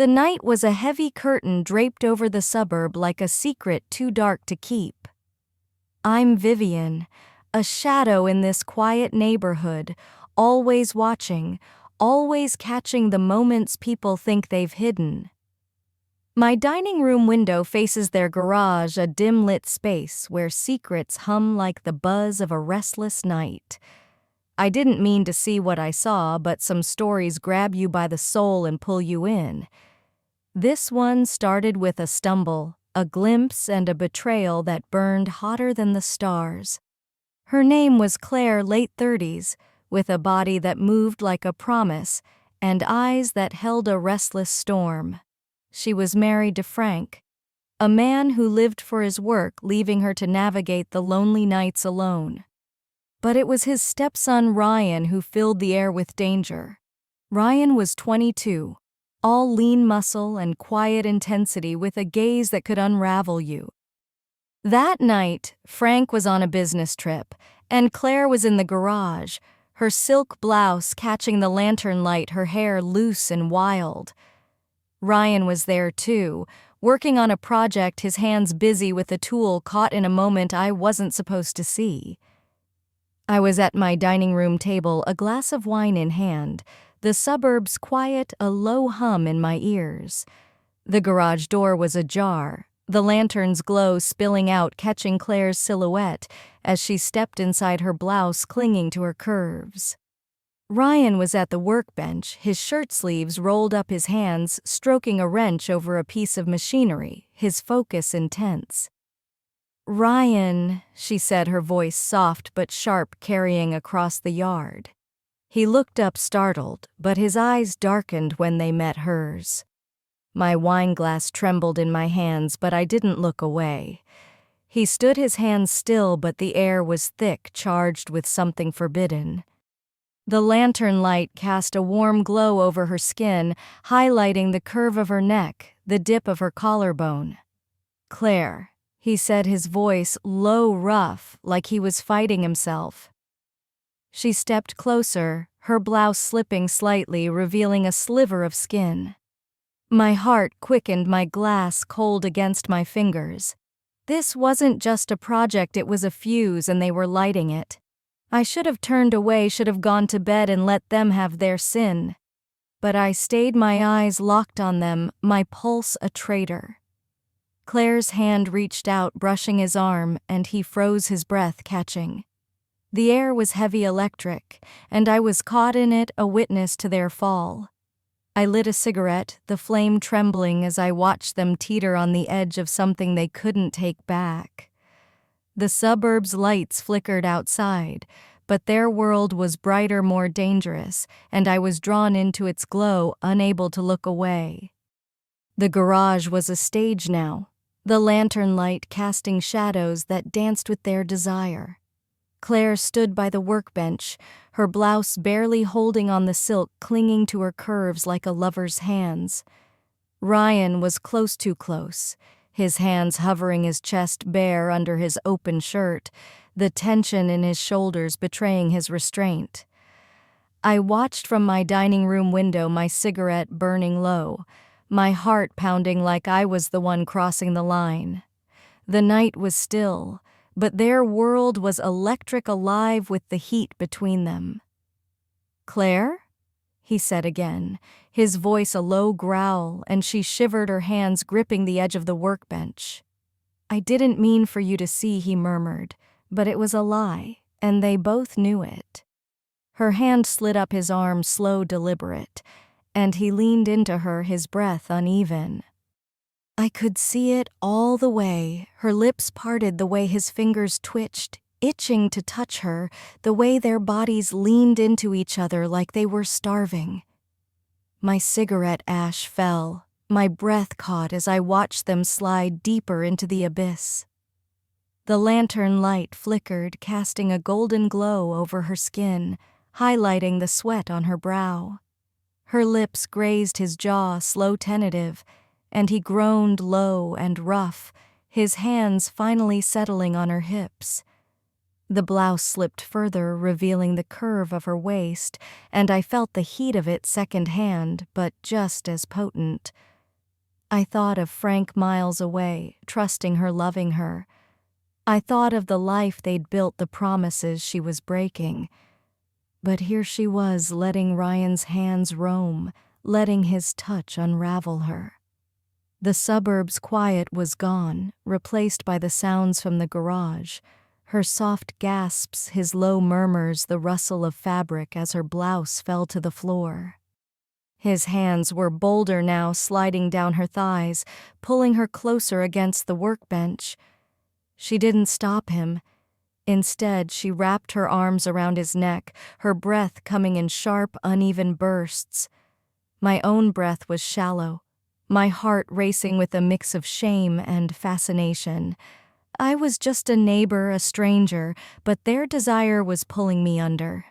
The night was a heavy curtain draped over the suburb like a secret too dark to keep. I'm Vivian, a shadow in this quiet neighborhood, always watching, always catching the moments people think they've hidden. My dining room window faces their garage, a dim-lit space where secrets hum like the buzz of a restless night. I didn't mean to see what I saw, but some stories grab you by the soul and pull you in. This one started with a stumble, a glimpse, and a betrayal that burned hotter than the stars. Her name was Claire, late 30s, with a body that moved like a promise and eyes that held a restless storm. She was married to Frank, a man who lived for his work, leaving her to navigate the lonely nights alone. But it was his stepson Ryan who filled the air with danger. Ryan was 22, all lean muscle and quiet intensity, with a gaze that could unravel you. That night, Frank was on a business trip, and Claire was in the garage, her silk blouse catching the lantern light, her hair loose and wild. Ryan was there too, working on a project, his hands busy with a tool caught in a moment I wasn't supposed to see. I was at my dining room table, a glass of wine in hand, the suburbs quiet, a low hum in my ears. The garage door was ajar, the lantern's glow spilling out, catching Claire's silhouette as she stepped inside, her blouse clinging to her curves. Ryan was at the workbench, his shirt sleeves rolled up, his hands stroking a wrench over a piece of machinery, his focus intense. "Ryan," she said, her voice soft but sharp, carrying across the yard. He looked up, startled, but his eyes darkened when they met hers. My wine glass trembled in my hands, but I didn't look away. He stood, his hands still, but the air was thick, charged with something forbidden. The lantern light cast a warm glow over her skin, highlighting the curve of her neck, the dip of her collarbone. "Claire," he said, his voice low, rough, like he was fighting himself. She stepped closer, her blouse slipping slightly, revealing a sliver of skin. My heart quickened, my glass cold against my fingers. This wasn't just a project, it was a fuse, and they were lighting it. I should have turned away, should have gone to bed and let them have their sin. But I stayed, my eyes locked on them, my pulse a traitor. Claire's hand reached out, brushing his arm, and he froze, his breath catching. The air was heavy, electric, and I was caught in it, a witness to their fall. I lit a cigarette, the flame trembling as I watched them teeter on the edge of something they couldn't take back. The suburbs' lights flickered outside, but their world was brighter, more dangerous, and I was drawn into its glow, unable to look away. The garage was a stage now, the lantern light casting shadows that danced with their desire. Claire stood by the workbench, her blouse barely holding on the silk, clinging to her curves like a lover's hands. Ryan was close, too close, his hands hovering, his chest bare under his open shirt, the tension in his shoulders betraying his restraint. I watched from my dining room window, my cigarette burning low, my heart pounding like I was the one crossing the line. The night was still, but their world was electric, alive with the heat between them. "Claire?" he said again, his voice a low growl, and she shivered, her hands gripping the edge of the workbench. "I didn't mean for you to see," he murmured, but it was a lie, and they both knew it. Her hand slid up his arm, slow, deliberate, and he leaned into her, his breath uneven. I could see it all the way, her lips parted, the way his fingers twitched, itching to touch her, the way their bodies leaned into each other like they were starving. My cigarette ash fell, my breath caught as I watched them slide deeper into the abyss. The lantern light flickered, casting a golden glow over her skin, highlighting the sweat on her brow. Her lips grazed his jaw, slow, tentative, and he groaned low and rough, his hands finally settling on her hips. The blouse slipped further, revealing the curve of her waist, and I felt the heat of it secondhand, but just as potent. I thought of Frank miles away, trusting her, loving her. I thought of the life they'd built, the promises she was breaking. But here she was, letting Ryan's hands roam, letting his touch unravel her. The suburb's quiet was gone, replaced by the sounds from the garage, her soft gasps, his low murmurs, the rustle of fabric as her blouse fell to the floor. His hands were bolder now, sliding down her thighs, pulling her closer against the workbench. She didn't stop him. Instead, she wrapped her arms around his neck, her breath coming in sharp, uneven bursts. My own breath was shallow, my heart racing with a mix of shame and fascination. I was just a neighbor, a stranger, but their desire was pulling me under.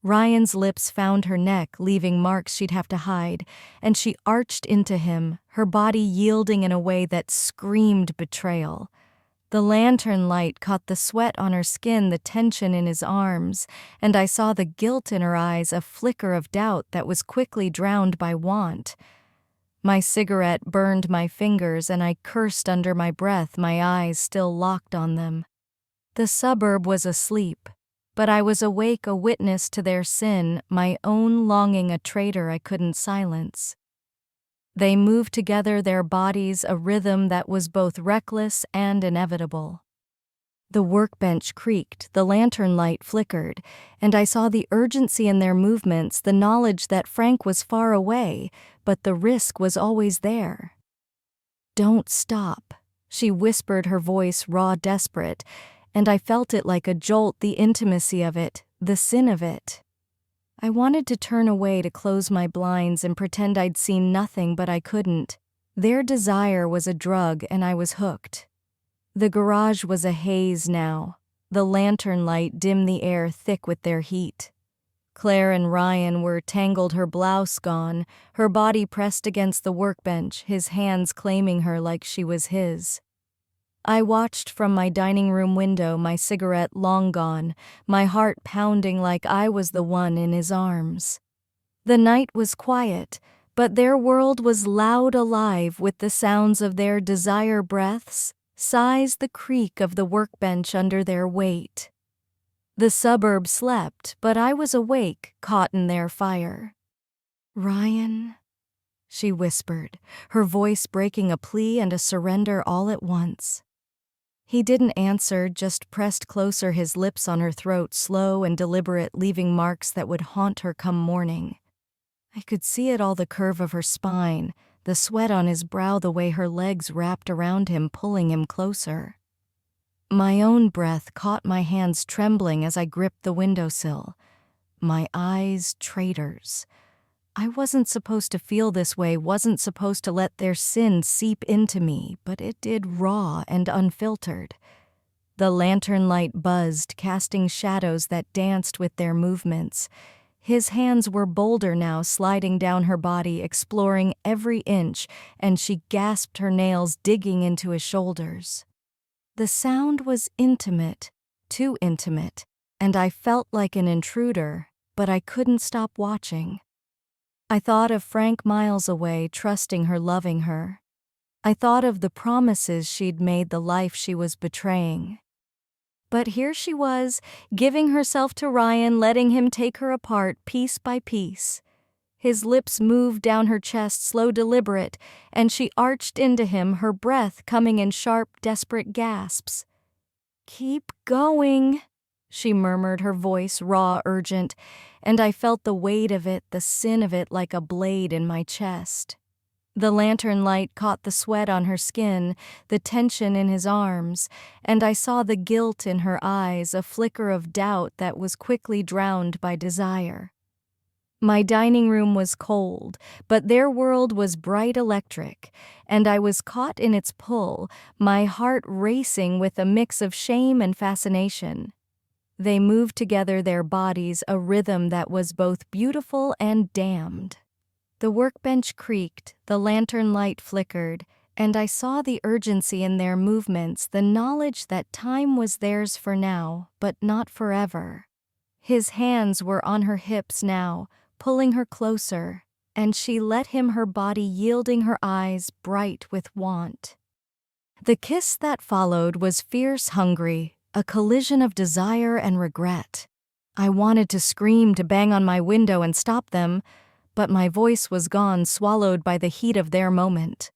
Ryan's lips found her neck, leaving marks she'd have to hide, and she arched into him, her body yielding in a way that screamed betrayal. The lantern light caught the sweat on her skin, the tension in his arms, and I saw the guilt in her eyes, a flicker of doubt that was quickly drowned by want. My cigarette burned my fingers, and I cursed under my breath, my eyes still locked on them. The suburb was asleep, but I was awake, a witness to their sin, my own longing, a traitor I couldn't silence. They moved together, their bodies a rhythm that was both reckless and inevitable. The workbench creaked, the lantern light flickered, and I saw the urgency in their movements, the knowledge that Frank was far away, but the risk was always there. "Don't stop," she whispered, her voice raw, desperate, and I felt it like a jolt, the intimacy of it, the sin of it. I wanted to turn away, to close my blinds and pretend I'd seen nothing, but I couldn't. Their desire was a drug, and I was hooked. The garage was a haze now. The lantern light dimmed the air, thick with their heat. Claire and Ryan were tangled, her blouse gone, her body pressed against the workbench, his hands claiming her like she was his. I watched from my dining room window, my cigarette long gone, my heart pounding like I was the one in his arms. The night was quiet, but their world was loud, alive with the sounds of their desire breaths, sighs, the creak of the workbench under their weight. The suburb slept, but I was awake, caught in their fire. "Ryan," she whispered, her voice breaking, a plea and a surrender all at once. He didn't answer, just pressed closer, his lips on her throat, slow and deliberate, leaving marks that would haunt her come morning. I could see it all, the curve of her spine, the sweat on his brow, the way her legs wrapped around him, pulling him closer. My own breath caught my hands, trembling as I gripped the windowsill. My eyes, traitors. I wasn't supposed to feel this way, wasn't supposed to let their sin seep into me, but it did, raw and unfiltered. The lantern light buzzed, casting shadows that danced with their movements. His hands were bolder now, sliding down her body, exploring every inch, and she gasped, her nails digging into his shoulders. The sound was intimate, too intimate, and I felt like an intruder, but I couldn't stop watching. I thought of Frank miles away, trusting her, loving her. I thought of the promises she'd made, the life she was betraying. But here she was, giving herself to Ryan, letting him take her apart piece by piece. His lips moved down her chest, slow, deliberate, and she arched into him, her breath coming in sharp, desperate gasps. "Keep going," she murmured, her voice raw, urgent, and I felt the weight of it, the sin of it, like a blade in my chest. The lantern light caught the sweat on her skin, the tension in his arms, and I saw the guilt in her eyes, a flicker of doubt that was quickly drowned by desire. My dining room was cold, but their world was bright, electric, and I was caught in its pull, my heart racing with a mix of shame and fascination. They moved together, their bodies a rhythm that was both beautiful and damned. The workbench creaked, the lantern light flickered, and I saw the urgency in their movements, the knowledge that time was theirs for now, but not forever. His hands were on her hips now, pulling her closer, and she let him, her body yielding, her eyes bright with want. The kiss that followed was fierce, hungry, a collision of desire and regret. I wanted to scream, to bang on my window and stop them, but my voice was gone, swallowed by the heat of their moment.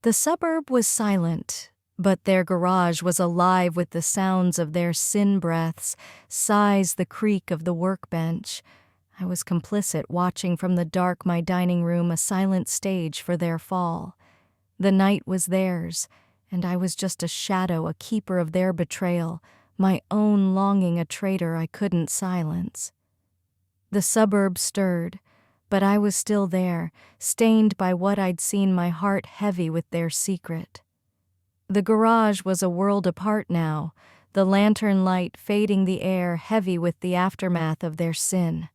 The suburb was silent, but their garage was alive with the sounds of their sin breaths, sighs, the creak of the workbench. I was complicit, watching from the dark my dining room, a silent stage for their fall. The night was theirs, and I was just a shadow, a keeper of their betrayal, my own longing, a traitor I couldn't silence. The suburb stirred, but I was still there, stained by what I'd seen, my heart heavy with their secret. The garage was a world apart now, the lantern light fading the air, heavy with the aftermath of their sin.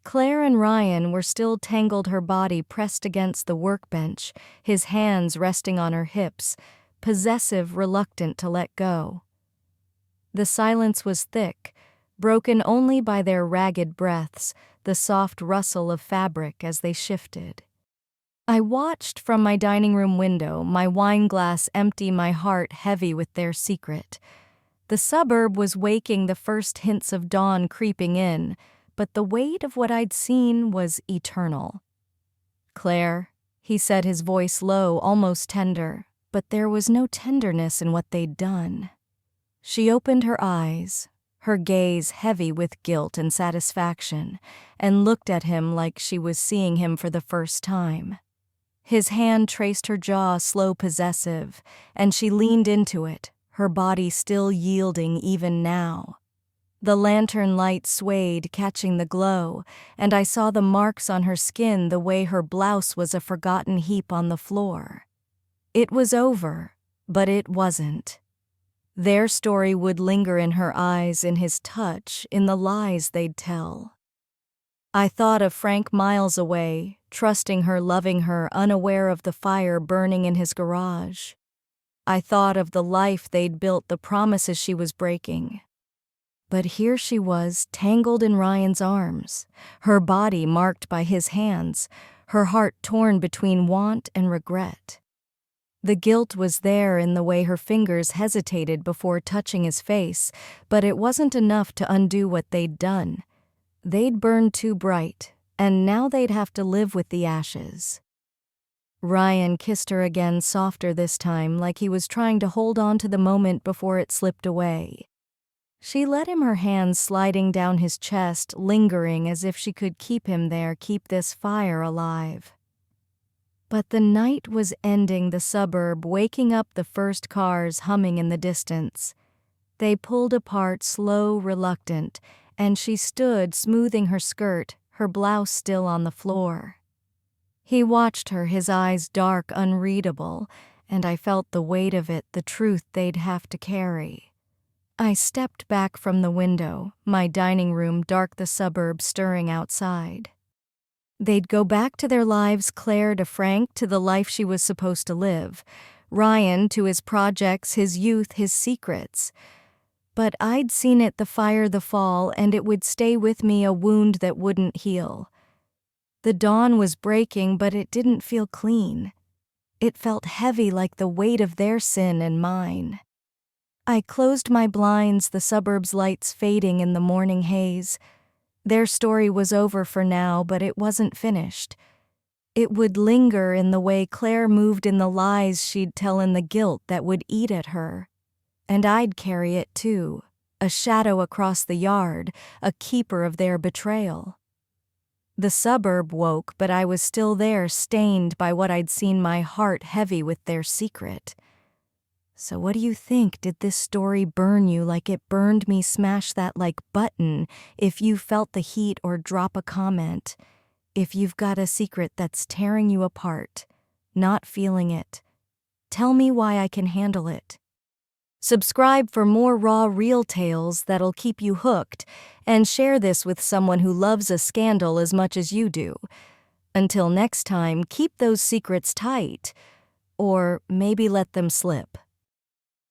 Claire and Ryan were still tangled, her body pressed against the workbench, his hands resting on her hips, possessive, reluctant to let go. The silence was thick, broken only by their ragged breaths, the soft rustle of fabric as they shifted. I watched from my dining room window, my wine glass empty, my heart heavy with their secret. The suburb was waking, the first hints of dawn creeping in, but the weight of what I'd seen was eternal. "Claire," he said, his voice low, almost tender, but there was no tenderness in what they'd done. She opened her eyes, her gaze heavy with guilt and satisfaction, and looked at him like she was seeing him for the first time. His hand traced her jaw, slow, possessive, and she leaned into it, her body still yielding even now. The lantern light swayed, catching the glow, and I saw the marks on her skin, the way her blouse was a forgotten heap on the floor. It was over, but it wasn't. Their story would linger in her eyes, in his touch, in the lies they'd tell. I thought of Frank miles away, trusting her, loving her, unaware of the fire burning in his garage. I thought of the life they'd built, the promises she was breaking. But here she was, tangled in Ryan's arms, her body marked by his hands, her heart torn between want and regret. The guilt was there in the way her fingers hesitated before touching his face, but it wasn't enough to undo what they'd done. They'd burned too bright, and now they'd have to live with the ashes. Ryan kissed her again, softer this time, like he was trying to hold on to the moment before it slipped away. She let him, her hands sliding down his chest, lingering as if she could keep him there, keep this fire alive. But the night was ending, the suburb waking up, the first cars humming in the distance. They pulled apart, slow, reluctant, and she stood, smoothing her skirt, her blouse still on the floor. He watched her, his eyes dark, unreadable, and I felt the weight of it, the truth they'd have to carry. I stepped back from the window, my dining room dark, the suburb stirring outside. They'd go back to their lives, Claire to Frank, to the life she was supposed to live, Ryan to his projects, his youth, his secrets. But I'd seen it, the fire, the fall, and it would stay with me, a wound that wouldn't heal. The dawn was breaking, but it didn't feel clean. It felt heavy, like the weight of their sin and mine. I closed my blinds, the suburb's lights fading in the morning haze. Their story was over for now, but it wasn't finished. It would linger in the way Claire moved, in the lies she'd tell, in the guilt that would eat at her. And I'd carry it too, a shadow across the yard, a keeper of their betrayal. The suburb woke, but I was still there, stained by what I'd seen, my heart heavy with their secret. So what do you think? Did this story burn you like it burned me? Smash that like button if you felt the heat, or drop a comment if you've got a secret that's tearing you apart, not feeling it. Tell me why I can handle it. Subscribe for more raw, real tales that'll keep you hooked, and share this with someone who loves a scandal as much as you do. Until next time, keep those secrets tight, or maybe let them slip.